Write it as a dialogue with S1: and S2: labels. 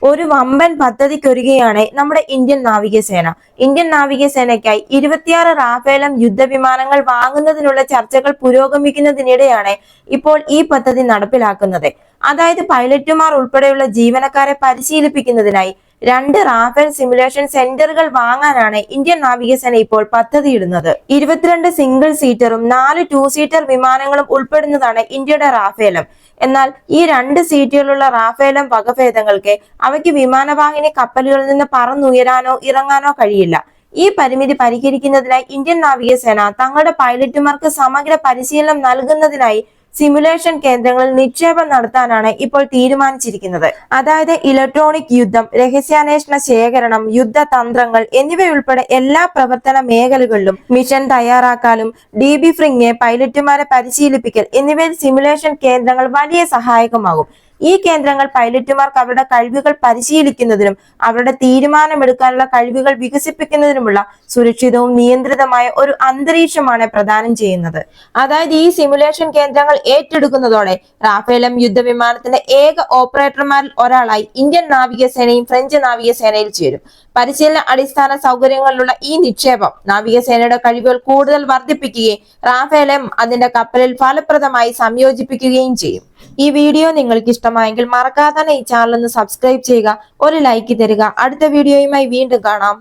S1: ഒരു വമ്പൻ പദ്ധതിക്കൊരുങ്ങുകയാണ് നമ്മുടെ ഇന്ത്യൻ നാവികസേന. ഇന്ത്യൻ നാവികസേനയ്ക്കായി 26 റാഫേലം യുദ്ധവിമാനങ്ങൾ വാങ്ങുന്നതിനുള്ള ചർച്ചകൾ പുരോഗമിക്കുന്നതിനിടെയാണ് ഇപ്പോൾ ഈ പദ്ധതി നടപ്പിലാക്കുന്നത്. അതായത് പൈലറ്റുമാർ ഉൾപ്പെടെയുള്ള ജീവനക്കാരെ പരിശീലിപ്പിക്കുന്നതിനായി 2 റാഫേൽ സിമുലേഷൻ സെന്ററുകൾ വാങ്ങാനാണ് ഇന്ത്യൻ നാവികസേന ഇപ്പോൾ പദ്ധതിയിടുന്നത്. 22 സിംഗിൾ സീറ്ററും 4 2 സീറ്റർ വിമാനങ്ങളും ഉൾപ്പെടുന്നതാണ് ഇന്ത്യയുടെ റാഫേലം. എന്നാൽ ഈ 2 സീറ്റുകളുള്ള റാഫേലം വകഭേദങ്ങൾക്ക് അവയ്ക്ക് വിമാനവാഹിനി കപ്പലുകളിൽ നിന്ന് പറന്നുയരാനോ ഇറങ്ങാനോ കഴിയില്ല. ഈ പരിമിതി പരിഹരിക്കുന്നതിനായി ഇന്ത്യൻ നാവികസേന തങ്ങളുടെ പൈലറ്റുമാർക്ക് സമഗ്ര പരിശീലനം നൽകുന്നതിനായി സിമുലേഷൻ കേന്ദ്രങ്ങളിൽ നിക്ഷേപം നടത്താനാണ് ഇപ്പോൾ തീരുമാനിച്ചിരിക്കുന്നത്. അതായത് ഇലക്ട്രോണിക് യുദ്ധം, രഹസ്യാന്വേഷണ ശേഖരണം, യുദ്ധതന്ത്രങ്ങൾ എന്നിവയുൾപ്പെടെ എല്ലാ പ്രവർത്തന മേഖലകളിലും മിഷൻ തയ്യാറാക്കാനും ഡീബ്രീഫിംഗ്, പൈലറ്റുമാരെ പരിശീലിപ്പിക്കൽ എന്നിവയിൽ സിമുലേഷൻ കേന്ദ്രങ്ങൾ വലിയ സഹായകമാകും. ഈ കേന്ദ്രങ്ങൾ പൈലറ്റുമാർക്ക് അവരുടെ കഴിവുകൾ പരിശീലിക്കുന്നതിനും അവരുടെ തീരുമാനമെടുക്കാനുള്ള കഴിവുകൾ വികസിപ്പിക്കുന്നതിനുമുള്ള സുരക്ഷിതവും നിയന്ത്രിതമായ ഒരു അന്തരീക്ഷമാണ് പ്രദാനം ചെയ്യുന്നത്. അതായത് ഈ സിമുലേഷൻ കേന്ദ്രങ്ങൾ ഏറ്റെടുക്കുന്നതോടെ റാഫേലം യുദ്ധവിമാനത്തിന്റെ ഏക ഓപ്പറേറ്റർമാരിൽ ഒരാളായി ഇന്ത്യൻ നാവികസേനയും ഫ്രഞ്ച് നാവികസേനയിൽ ചേരും. പരിശീലന അടിസ്ഥാന സൗകര്യങ്ങളിലുള്ള ഈ നിക്ഷേപം നാവികസേനയുടെ കഴിവുകൾ കൂടുതൽ വർദ്ധിപ്പിക്കുകയും റാഫേലം അതിന്റെ കപ്പലിൽ ഫലപ്രദമായി സംയോജിപ്പിക്കുകയും ചെയ്യും. ഈ വീഡിയോ നിങ്ങൾക്ക് ഇഷ്ടമായെങ്കിൽ മറക്കാതെ തന്നെ ഈ ചാനൽ ഒന്ന് സബ്സ്ക്രൈബ് ചെയ്യുക, ഒരു ലൈക്ക് തരിക. അടുത്ത വീഡിയോയുമായി വീണ്ടും കാണാം.